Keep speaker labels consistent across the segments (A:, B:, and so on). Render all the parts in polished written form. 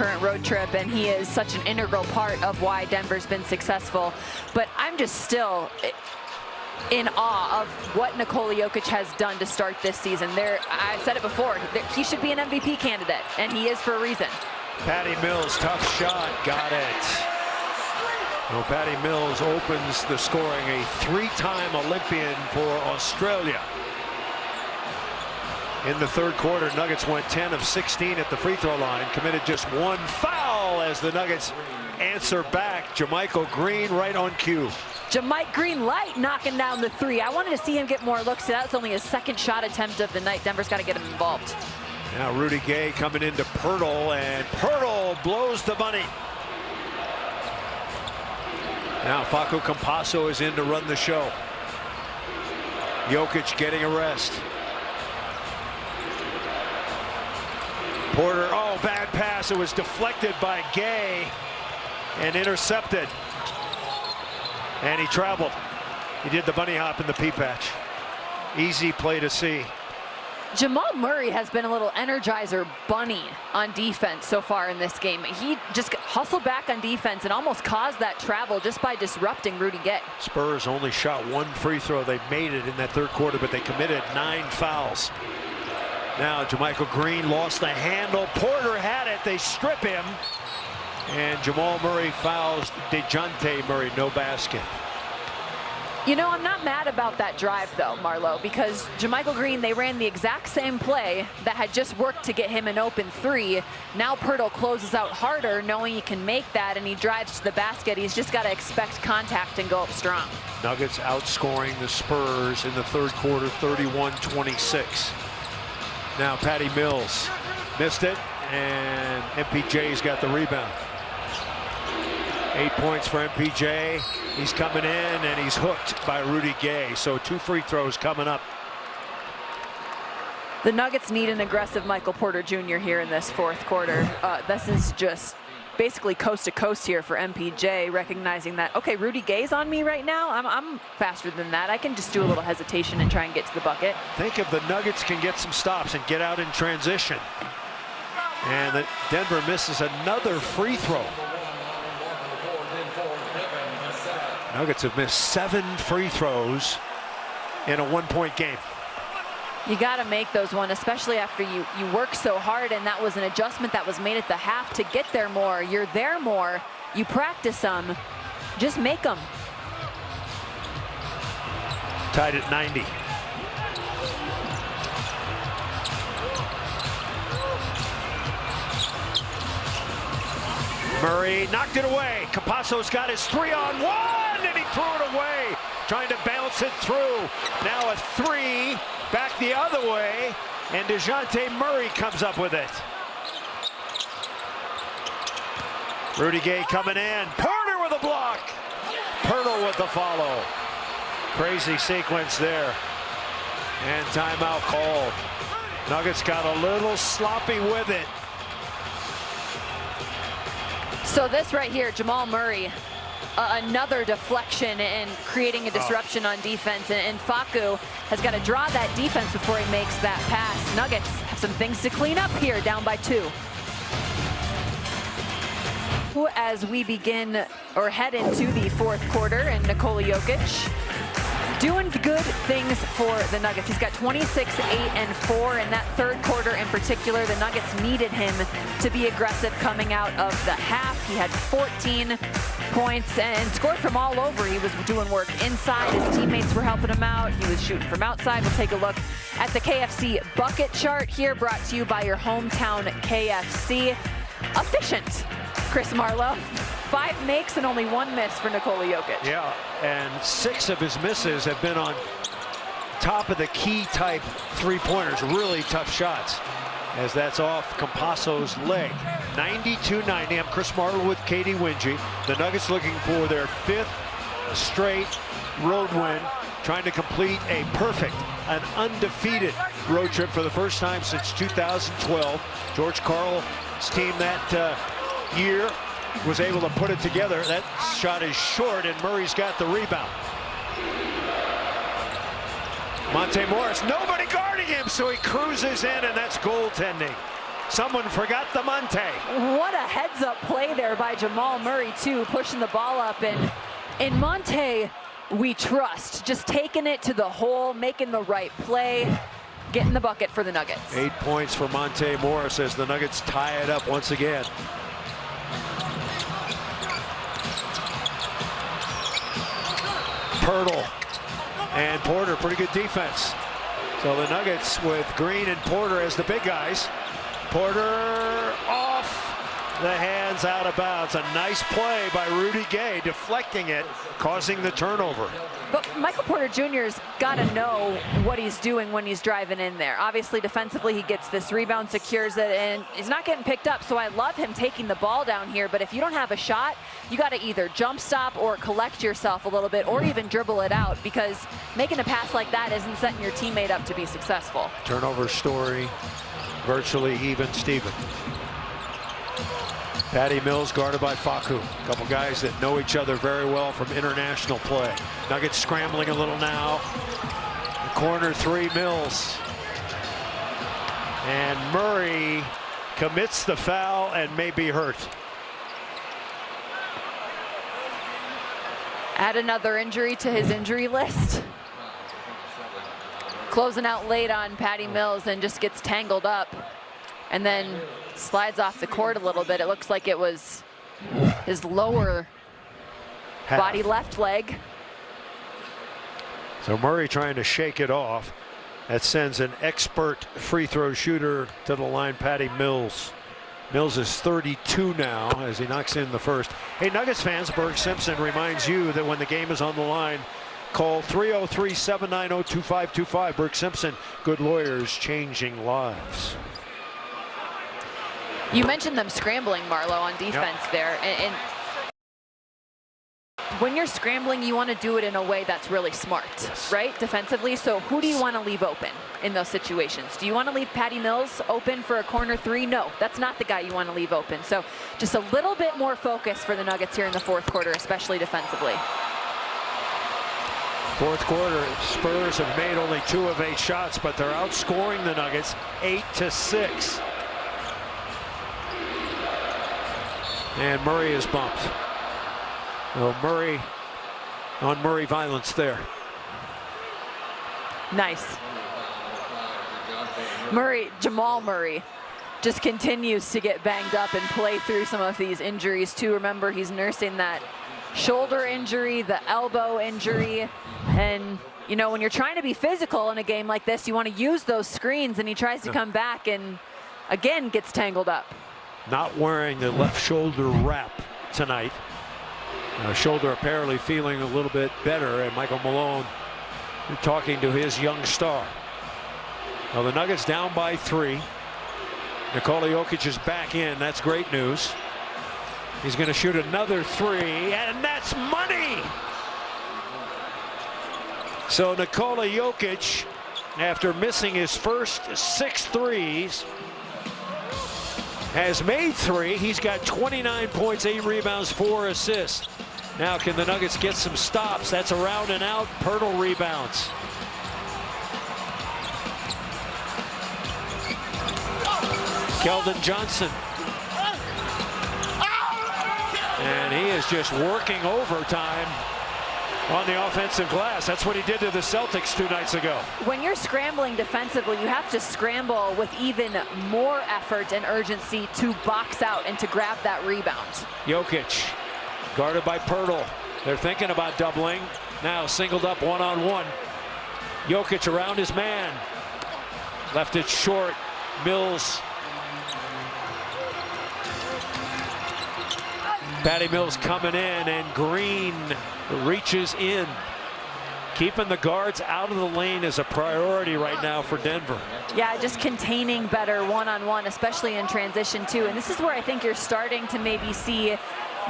A: current road trip, and he is such an integral part of why Denver's been successful. But I'm just still in awe of what Nikola Jokic has done to start this season. I said it before, he should be an MVP candidate, and he is for a reason.
B: Patty Mills, tough shot, got it. Well, Patty Mills opens the scoring, a three-time Olympian for Australia. In the third quarter, Nuggets went 10 of 16 at the free throw line, committed just one foul as the Nuggets answer back. JaMychal Green right on cue.
A: JaMychal Green light knocking down the three. I wanted to see him get more looks. That's only his second shot attempt of the night. Denver's got to get him involved.
B: Now Rudy Gay coming into Pirtle, and Pirtle blows the money. Now Facu Campazzo is in to run the show. Jokic getting a rest. Porter, oh, bad pass. It was deflected by Gay and intercepted. And he traveled. He did the bunny hop in the pea patch. Easy play to see.
A: Jamal Murray has been a little Energizer bunny on defense so far in this game. He just hustled back on defense and almost caused that travel just by disrupting Rudy Gay.
B: Spurs only shot one free throw. They made it in that third quarter, but they committed 9 fouls. Now JaMychal Green lost the handle. Porter had it. They strip him. And Jamal Murray fouls DeJounte Murray. No basket.
A: You know, I'm not mad about that drive, though, Marlo, because JaMychal Green, they ran the exact same play that had just worked to get him an open three. Now Pirtle closes out harder, knowing he can make that, and he drives to the basket. He's just got to expect contact and go up strong.
B: Nuggets outscoring the Spurs in the third quarter, 31-26. Now Patty Mills missed it, and MPJ's got the rebound. 8 points for MPJ. He's coming in, and he's hooked by Rudy Gay. So 2 free throws coming up.
A: The Nuggets need an aggressive Michael Porter Jr. here in this fourth quarter. This is just basically coast to coast here for MPJ, recognizing that, okay, Rudy Gay's on me right now. I'm faster than that. I can just do a little hesitation and try and get to the bucket.
B: Think if the Nuggets can get some stops and get out in transition. And Denver misses another free throw. Nuggets have missed 7 free throws in a 1-point game.
A: You got to make those one, especially after you work so hard, and that was an adjustment that was made at the half to get there more. You're there more. You practice them. Just make them.
B: Tied at 90. Murray knocked it away. Campazzo's got his 3-on-1, and he threw it away, trying to bounce it through. Now a 3, back the other way, and DeJounte Murray comes up with it. Rudy Gay coming in. Porter with a block. Pirtle with the follow. Crazy sequence there. And timeout called. Nuggets got a little sloppy with it.
A: So this right here, Jamal Murray, another deflection and creating a disruption on defense. And Facu has got to draw that defense before he makes that pass. Nuggets have some things to clean up here, down by 2. As we begin or head into the fourth quarter, and Nikola Jokic doing good things for the Nuggets. He's got 26, 8, and 4 in that third quarter in particular. The Nuggets needed him to be aggressive coming out of the half. He had 14 points and scored from all over. He was doing work inside. His teammates were helping him out. He was shooting from outside. We'll take a look at the KFC bucket chart here, brought to you by your hometown KFC. Efficient, Chris Marlowe. 5 makes and only 1 miss for Nikola Jokic.
B: Yeah, and 6 of his misses have been on top of the key type 3-pointers. Really tough shots, as that's off Campazzo's leg. 92-90. I'm Chris Marlowe with Katie Wingy. The Nuggets looking for their 5th straight road win, trying to complete a perfect, an undefeated road trip for the first time since 2012. George Karl's team that year was able to put it together. That shot is short, and Murray's got the rebound. Monte Morris, nobody guarding him, so he cruises in, and that's goaltending. Someone forgot the Monte.
A: What a heads-up play there by Jamal Murray, too, pushing the ball up. And in Monte, we trust. Just taking it to the hole, making the right play, getting the bucket for the Nuggets.
B: 8 points for Monte Morris as the Nuggets tie it up once again. Pirtle and Porter, pretty good defense. So the Nuggets with Green and Porter as the big guys. Porter off the hands, out of bounds. A nice play by Rudy Gay, deflecting it, causing the turnover.
A: But Michael Porter Jr.'s got to know what he's doing when he's driving in there. Obviously, defensively, he gets this rebound, secures it, and he's not getting picked up. So I love him taking the ball down here. But if you don't have a shot, you got to either jump stop or collect yourself a little bit, or even dribble it out, because making a pass like that isn't setting your teammate up to be successful.
B: Turnover story, virtually even Steven. Patty Mills guarded by Facu. A couple guys that know each other very well from international play. Nuggets scrambling a little now. The corner three, Mills. And Murray commits the foul and may be hurt.
A: Add another injury to his injury list. Closing out late on Patty Mills and just gets tangled up. And then slides off the court a little bit. It looks like it was his lower body left leg.
B: So Murray trying to shake it off. That sends an expert free throw shooter to the line, Patty Mills. Mills is 32 now as he knocks in the first. Hey, Nuggets fans, Berg Simpson reminds you that when the game is on the line, call 303-790-2525. Berg Simpson, good lawyers changing lives.
A: You mentioned them scrambling, Marlo, on defense there. And when you're scrambling, you want to do it in a way that's really smart, right? Defensively. So who do you want to leave open in those situations? Do you want to leave Patty Mills open for a corner three? No, that's not the guy you want to leave open. So just a little bit more focus for the Nuggets here in the fourth quarter, especially defensively.
B: Fourth quarter, Spurs have made only 2 of 8 shots, but they're outscoring the Nuggets 8-6. And Murray is bumped. Oh, Murray on Murray violence there.
A: Nice. Jamal Murray just continues to get banged up and play through some of these injuries too. Remember, he's nursing that shoulder injury, the elbow injury. And, you know, when you're trying to be physical in a game like this, you want to use those screens, and he tries to come back and, again, gets tangled up.
B: Not wearing the left shoulder wrap tonight. Shoulder apparently feeling a little bit better, and Michael Malone talking to his young star. Well, the Nuggets down by 3. Nikola Jokic is back in. That's great news. He's going to shoot another 3, and that's money. So Nikola Jokic, after missing his first 6 threes, has made 3. He's got 29 points, 8 rebounds, 4 assists. Now can the Nuggets get some stops? That's around and out. Pirtle rebounds. Keldon Johnson. And he is just working overtime on the offensive glass. That's what he did to the Celtics 2 nights ago. When
A: you're scrambling defensively, you have to scramble with even more effort and urgency to box out and to grab that rebound.
B: Jokic guarded by Pirtle. They're thinking about doubling. Now singled up one-on-one. Jokic around his man. Left it short. Mills. Patty Mills coming in, and Green reaches in. Keeping the guards out of the lane is a priority right now for Denver.
A: Yeah, just containing better one-on-one, especially in transition too. And this is where I think you're starting to maybe see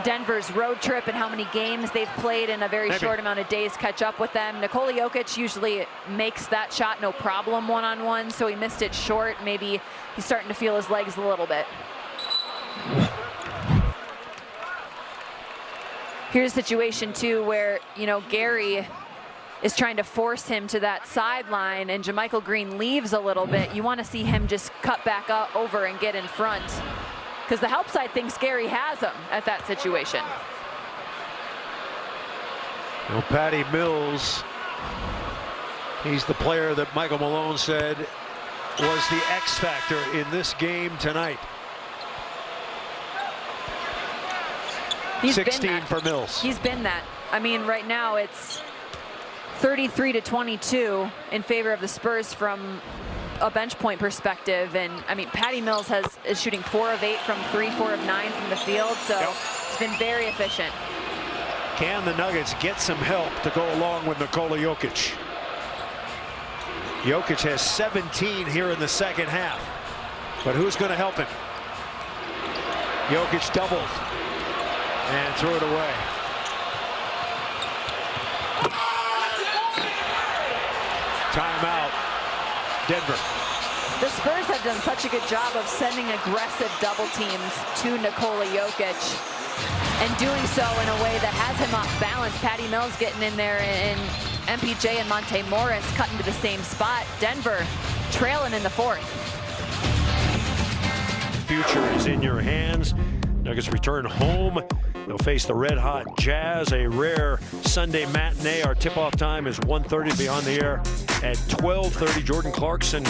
A: Denver's road trip and how many games they've played in a very short amount of days catch up with them. Nikola Jokic usually makes that shot no problem one-on-one, so he missed it short. Maybe he's starting to feel his legs a little bit. Here's a situation too where, you know, Gary is trying to force him to that sideline, and JaMychal Green leaves a little bit. You want to see him just cut back up over and get in front, because the help side thinks Gary has him at that situation.
B: Well, Patty Mills, he's the player that Michael Malone said was the X factor in this game tonight.
A: He's
B: 16 for Mills.
A: He's been that. I mean, right now it's 33-22 in favor of the Spurs from a bench point perspective. And I mean, Patty Mills is shooting 4 of 8 from 3, 4 of 9 from the field. So it's been very efficient.
B: Can the Nuggets get some help to go along with Nikola Jokic? Jokic has 17 here in the second half, but who's going to help him? Jokic doubled and threw it away. Timeout, Denver.
A: The Spurs have done such a good job of sending aggressive double teams to Nikola Jokic and doing so in a way that has him off balance. Patty Mills getting in there, and MPJ and Monte Morris cutting to the same spot. Denver trailing in the fourth.
B: Future is in your hands. Nuggets return home. They'll face the red-hot Jazz, a rare Sunday matinee. Our tip-off time is 1:30. Be on the air at 12:30. Jordan Clarkson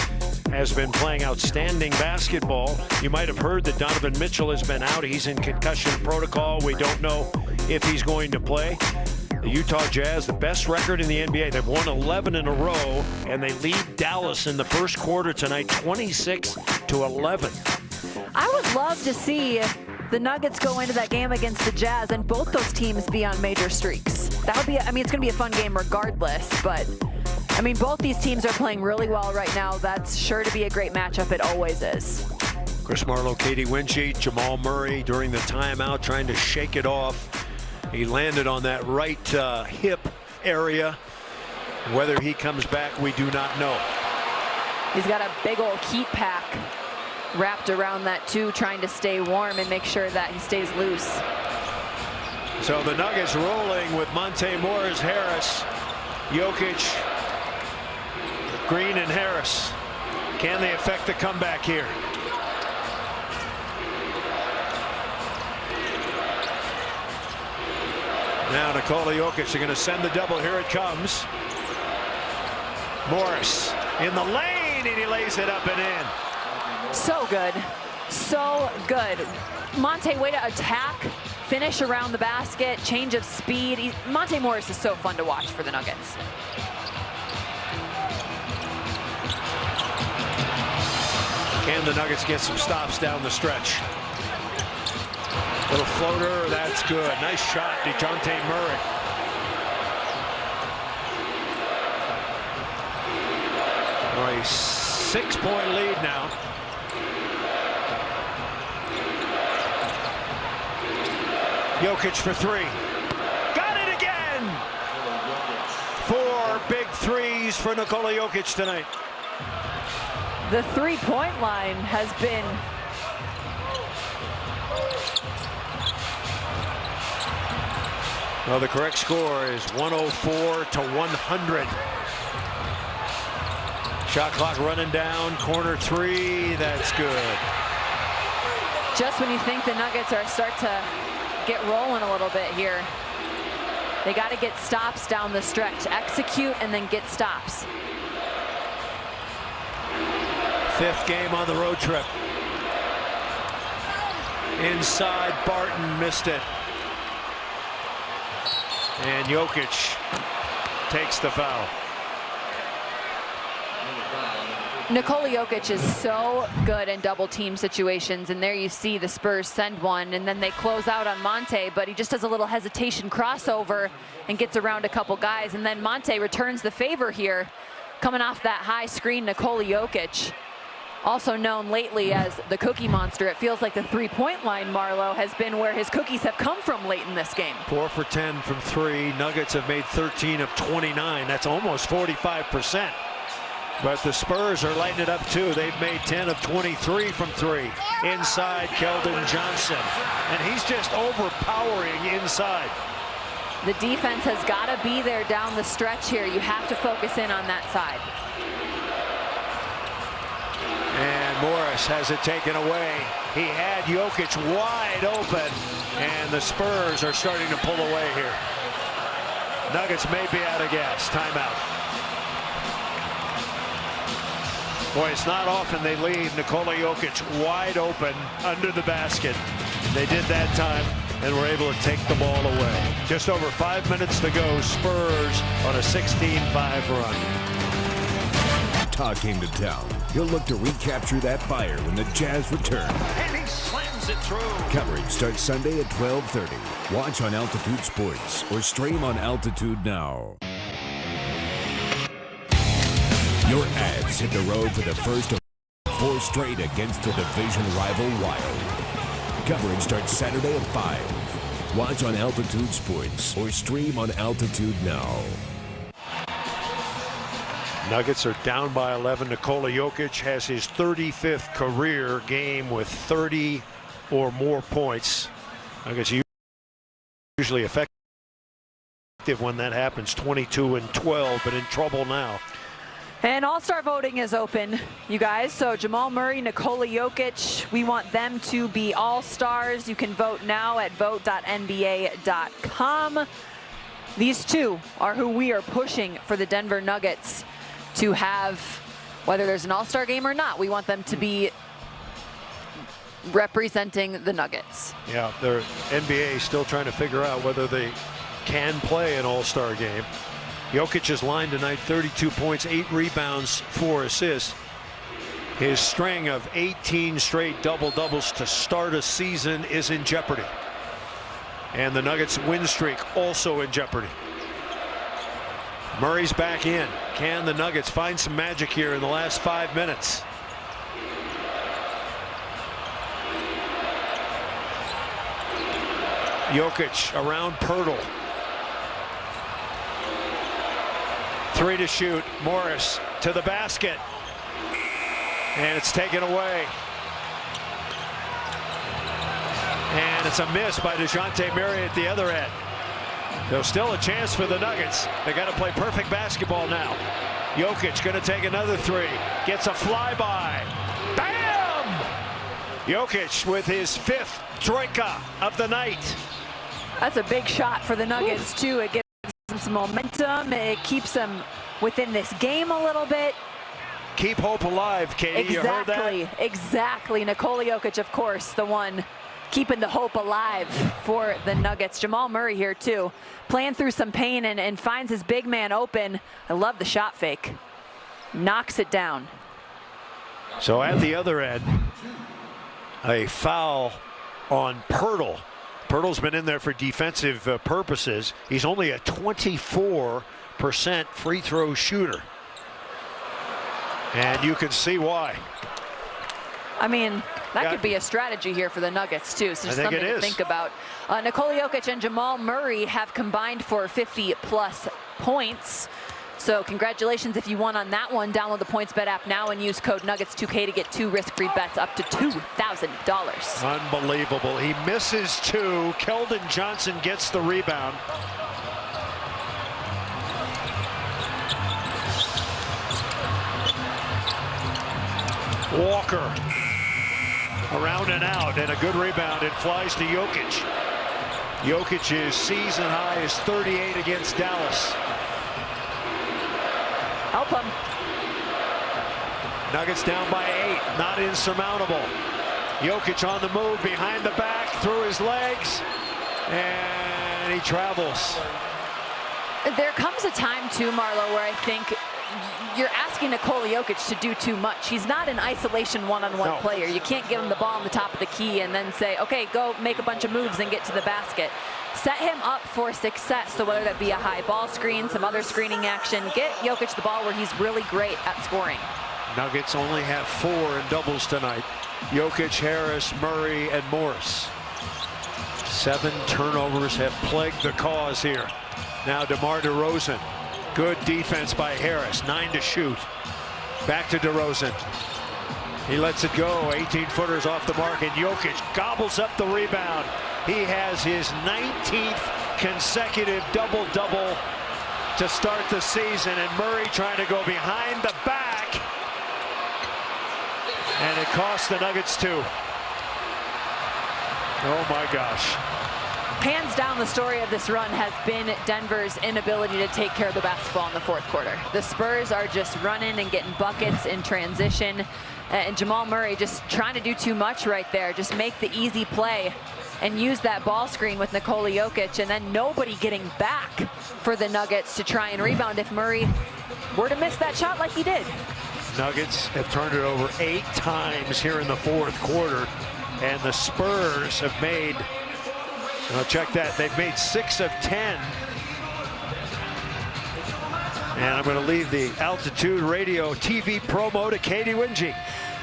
B: has been playing outstanding basketball. You might have heard that Donovan Mitchell has been out. He's in concussion protocol. We don't know if he's going to play. The Utah Jazz, the best record in the NBA. They've won 11 in a row, and they lead Dallas in the first quarter tonight, 26-11.
A: I would love to see the Nuggets go into that game against the Jazz and both those teams be on major streaks. That would be, I mean, it's going to be a fun game regardless, but I mean, both these teams are playing really well right now. That's sure to be a great matchup. It always is.
B: Chris Marlowe, Katie Winchie, Jamal Murray during the timeout trying to shake it off. He landed on that right hip area. Whether he comes back, we do not know.
A: He's got a big old heat pack wrapped around that too, trying to stay warm and make sure that he stays loose.
B: So the Nuggets rolling with Monte Morris, Harris, Jokic, Green, and Harris. Can they affect the comeback here? Now Nikola Jokic, they're going to send the double. Here it comes. Morris in the lane, and he lays it up and in.
A: So good. So good. Monte, way to attack, finish around the basket, change of speed. Monte Morris is so fun to watch for the Nuggets.
B: Can the Nuggets get some stops down the stretch? Little floater, that's good. Nice shot, DeJounte Murray. All right, 6-point lead now. Jokic for 3. Got it again! 4 big threes for Nikola Jokic tonight.
A: The three-point line has been
B: well, the correct score is 104-100. Shot clock running down, corner 3, that's good.
A: just when you think the Nuggets are start to get rolling a little bit here. They got to get stops down the stretch, execute and then get stops.
B: 5th game on the road trip. Inside, Barton missed it. And Jokic takes the foul.
A: Nikola Jokic is so good in double team situations, and there you see the Spurs send one and then they close out on Monte, but he just does a little hesitation crossover and gets around a couple guys, and then Monte returns the favor here, coming off that high screen. Nikola Jokic, also known lately as the Cookie Monster. It feels like the three-point line, Marlowe, has been where his cookies have come from late in this game.
B: 4 for 10 from 3. Nuggets have made 13 of 29. That's almost 45%. But the Spurs are lighting it up too. They've made 10 of 23 from 3. Inside, Keldon Johnson. And he's just overpowering inside.
A: The defense has got to be there down the stretch here. You have to focus in on that side.
B: And Morris has it taken away. He had Jokic wide open, and the Spurs are starting to pull away here. Nuggets may be out of gas. Timeout. Boy, it's not often they leave Nikola Jokic wide open under the basket. They did that time and were able to take the ball away. Just over 5 minutes to go. Spurs on a 16-5 run.
C: Talk came to town. He'll look to recapture that fire when the Jazz return.
B: And he slams it through.
C: Coverage starts Sunday at 12:30. Watch on Altitude Sports or stream on Altitude Now. Your Avs hit the road for the first of 4 straight against the division rival Wild. Coverage starts Saturday at 5. Watch on Altitude Sports or stream on Altitude Now.
B: Nuggets are down by 11. Nikola Jokic has his 35th career game with 30 or more points. Nuggets usually effective when that happens, 22 and 12, but in trouble now.
A: And all-star voting is open, you guys. So Jamal Murray, Nikola Jokic, we want them to be all-stars. You can vote now at vote.nba.com. These two are who we are pushing for the Denver Nuggets to have, whether there's an all-star game or not. We want them to be representing the Nuggets.
B: Yeah, their NBA still trying to figure out whether they can play an all-star game. Jokic's line tonight, 32 points, 8 rebounds, 4 assists. His string of 18 straight double-doubles to start a season is in jeopardy. And the Nuggets' win streak also in jeopardy. Murray's back in. Can the Nuggets find some magic here in the last 5 minutes? Jokic around Pirtle. 3 to shoot. Morris to the basket. And it's taken away. And it's a miss by DeJounte Murray at the other end. There's still a chance for the Nuggets. They got to play perfect basketball now. Jokic going to take another 3. Gets a flyby. Bam! Jokic with his 5th troika of the night.
A: That's a big shot for the Nuggets, too. It gives them some momentum. It keeps them within this game a little bit.
B: Keep hope alive, Katie. You heard that?
A: Exactly. Nikola Jokic, of course, the one keeping the hope alive for the Nuggets. Jamal Murray here, too, playing through some pain and finds his big man open. I love the shot fake. Knocks it down.
B: So at the other end, a foul on Pirtle. Pirtle's been in there for defensive purposes. He's only a 24% free throw shooter. And you can see why.
A: I mean, that could be a strategy here for the Nuggets, too. So just something to think about. Nikola Jokic and Jamal Murray have combined for 50-plus points. So congratulations if you won on that one. Download the PointsBet app now and use code Nuggets2K to get 2 risk-free bets up to $2,000.
B: Unbelievable. He misses 2. Keldon Johnson gets the rebound. Walker around and out, and a good rebound. It flies to Jokic. Jokic's season high is 38 against Dallas.
A: Help him.
B: Nuggets down by 8, not insurmountable. Jokic on the move, behind the back, through his legs, and he travels.
A: There comes a time too, Marlo, where I think you're asking Nikola Jokic to do too much. He's not an isolation one-on-one player. You can't give him the ball on the top of the key and then say, okay, go make a bunch of moves and get to the basket. Set him up for success. So whether that be a high ball screen, some other screening action, get Jokic the ball where he's really great at scoring. Nuggets only have 4 in doubles tonight. Jokic, Harris, Murray, and Morris. 7 turnovers have plagued the cause here. Now DeMar DeRozan. Good defense by Harris. 9 to shoot. Back to DeRozan. He lets it go. 18-footers off the mark, and Jokic gobbles up the rebound. He has his 19th
B: consecutive double-double to start the season, and Murray trying to go behind the back, and it cost the Nuggets 2. Oh my gosh.
A: Hands down, the story of this run has been Denver's inability to take care of the basketball in the fourth quarter. The Spurs are just running and getting buckets in transition, and Jamal Murray just trying to do too much right there. Just make the easy play and use that ball screen with Nikola Jokic, and then nobody getting back for the Nuggets to try and rebound if Murray were to miss that shot like he did.
B: Nuggets have turned it over 8 times here in the fourth quarter, and the Spurs have made, check that, they've made 6 of 10. And I'm going to leave the Altitude Radio TV promo to Katie Winge.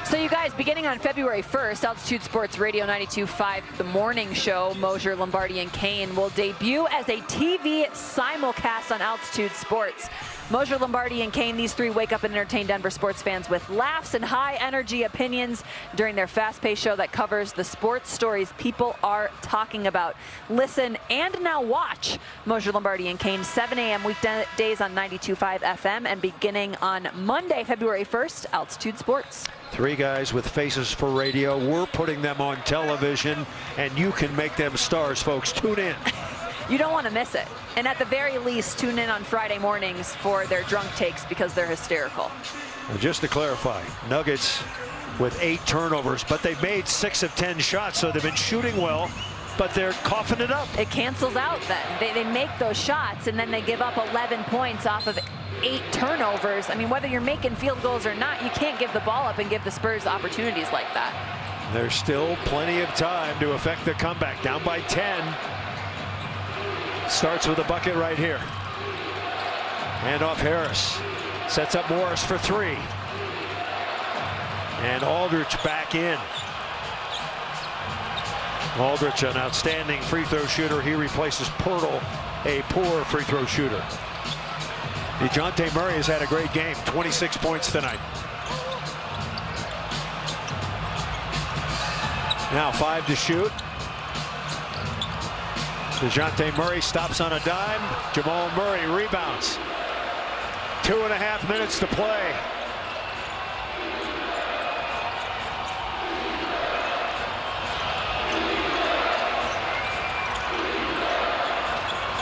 A: So you guys, beginning on February 1st, Altitude Sports Radio 92.5, the morning show, Mosier, Lombardi, and Kane will debut as a TV simulcast on Altitude Sports. Mosier, Lombardi, and Kane, these three wake up and entertain Denver sports fans with laughs and high-energy opinions during their fast-paced show that covers the sports stories people are talking about. Listen and now watch Mosier, Lombardi, and Kane, 7 a.m. weekdays on 92.5 FM, and beginning on Monday, February 1st, Altitude Sports.
B: 3 guys with faces for radio. We're putting them on television, and you can make them stars, folks. Tune in.
A: You don't want to miss it. And at the very least, tune in on Friday mornings for their drunk takes because they're hysterical.
B: And just to clarify, Nuggets with 8 turnovers, but they've made 6 of 10 shots, so they've been shooting well, but they're coughing it up.
A: It cancels out then. They make those shots, and then they give up 11 points off of 8 turnovers. I mean, whether you're making field goals or not, you can't give the ball up and give the Spurs opportunities like that.
B: There's still plenty of time to affect the comeback. Down by 10. Starts with a bucket right here. Hand off Harris. Sets up Morris for 3. And Aldridge back in. Aldridge, an outstanding free throw shooter. He replaces Pirtle, a poor free throw shooter. DeJounte Murray has had a great game. 26 points tonight. Now 5 to shoot. DeJounte Murray stops on a dime. Jamal Murray rebounds. 2.5 minutes to play.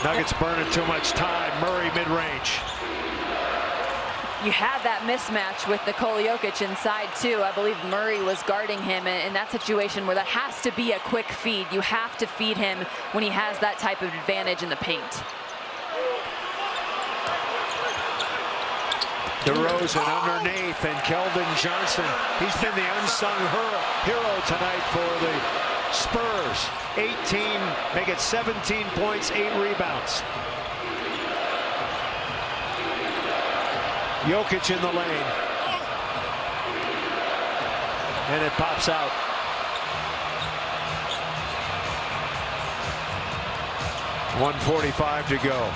B: Nuggets burning too much time. Murray mid-range.
A: You had that mismatch with Nikola Jokic inside too. I believe Murray was guarding him in that situation where that has to be a quick feed. You have to feed him when he has that type of advantage in the paint.
B: DeRozan underneath, and Keldon Johnson. He's been the unsung hero tonight for the Spurs. 18, make it 17 points, 8 rebounds. Jokic in the lane. And it pops out. .145 to go.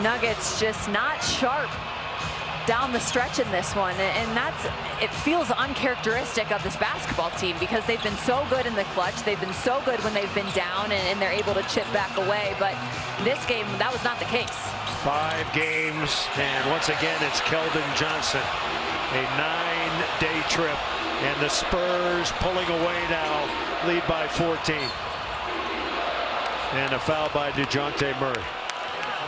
A: Nuggets just not sharp down the stretch in this one, and it feels uncharacteristic of this basketball team because they've been so good in the clutch. They've been so good when they've been down, and they're able to chip back away, but this game, that was not the case. 5
B: games, and once again, it's Keldon Johnson. A 9-day trip, and the Spurs pulling away now, lead by 14. And a foul by DeJounte Murray.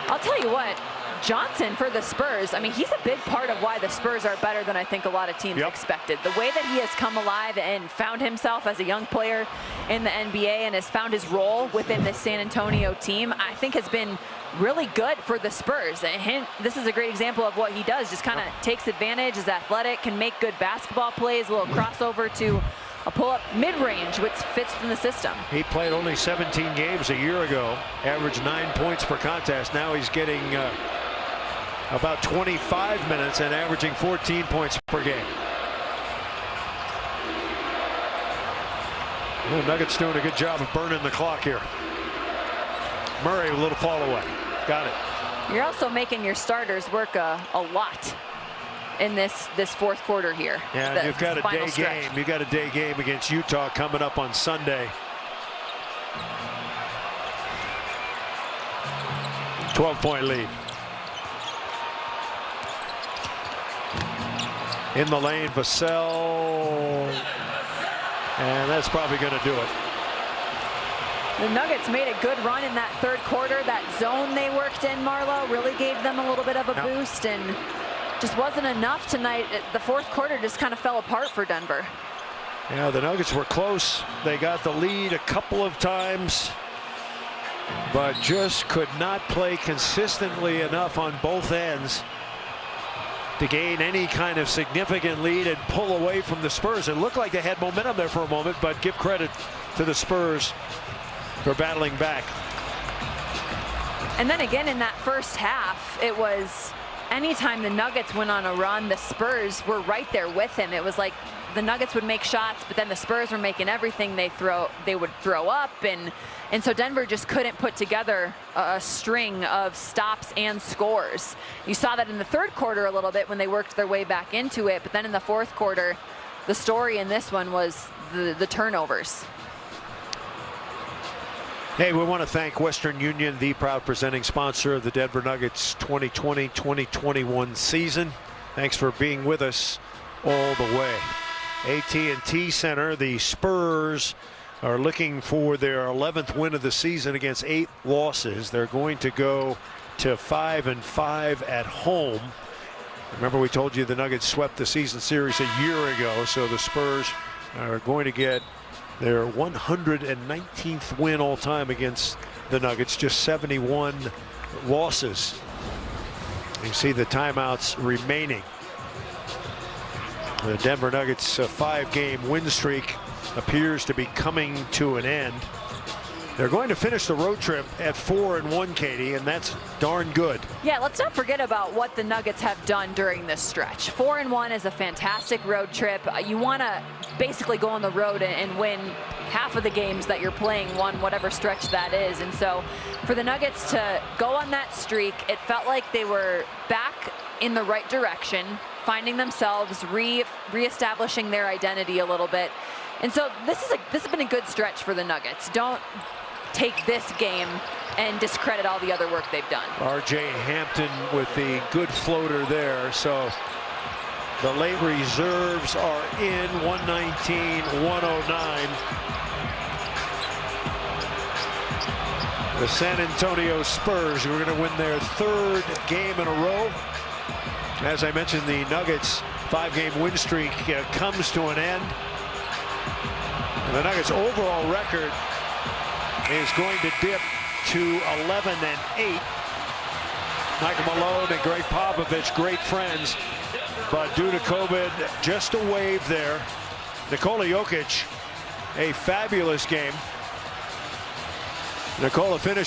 A: I'll tell you what, Johnson for the Spurs, I mean, he's a big part of why the Spurs are better than I think a lot of teams expected. The way that he has come alive and found himself as a young player in the NBA and has found his role within this San Antonio team, I think has been really good for the Spurs. And this is a great example of what he does. Just kind of takes advantage, is athletic, can make good basketball plays, a little crossover to a pull-up mid-range, which fits in the system.
B: He played only 17 games a year ago, averaged 9 points per contest. Now he's getting about 25 minutes and averaging 14 points per game. The Nuggets doing a good job of burning the clock here. Murray, a little fall away. Got it.
A: You're also making your starters work a lot in this fourth quarter here.
B: Yeah, you've got a day game. You got a day game against Utah coming up on Sunday. 12-point lead. In the lane, Vassell, and that's probably going to do it.
A: The Nuggets made a good run in that third quarter. That zone they worked in, Marlo, really gave them a little bit of a boost, and just wasn't enough tonight. The fourth quarter just kind of fell apart for Denver.
B: Yeah, the Nuggets were close. They got the lead a couple of times, but just could not play consistently enough on both ends to gain any kind of significant lead and pull away from the Spurs. It looked like they had momentum there for a moment, but give credit to the Spurs for battling back.
A: And then again in that first half, it was anytime the Nuggets went on a run, the Spurs were right there with him. It was like the Nuggets would make shots, but then the Spurs were making everything they would throw up, and so Denver just couldn't put together a string of stops and scores. You saw that in the third quarter a little bit when they worked their way back into it, but then in the fourth quarter, the story in this one was the turnovers.
B: Hey, we want to thank Western Union, the proud presenting sponsor of the Denver Nuggets 2020-2021 season. Thanks for being with us all the way. AT&T Center, the Spurs are looking for their 11th win of the season against 8 losses. They're going to go to 5-5 at home. Remember, we told you the Nuggets swept the season series a year ago, so the Spurs are going to get their 119th win all time against the Nuggets, just 71 losses. You see the timeouts remaining. The Denver Nuggets' 5-game win streak appears to be coming to an end. They're going to finish the road trip at 4-1, Katie, and that's darn good.
A: Yeah, let's not forget about what the Nuggets have done during this stretch. 4-1 is a fantastic road trip. You want to basically go on the road and win half of the games that you're playing, whatever stretch that is. And so for the Nuggets to go on that streak, it felt like they were back in the right direction, finding themselves, reestablishing their identity a little bit. And so this has been a good stretch for the Nuggets. Don't take this game and discredit all the other work they've done.
B: R.J. Hampton with the good floater there. So the late reserves are in, 119-109. The San Antonio Spurs are going to win their 3rd game in a row. As I mentioned, the Nuggets' 5-game win streak comes to an end. And the Nuggets' overall record is going to dip to 11-8. Michael Malone and Greg Popovich, great friends, but due to COVID, just a wave there. Nikola Jokic, a fabulous game. Nikola finished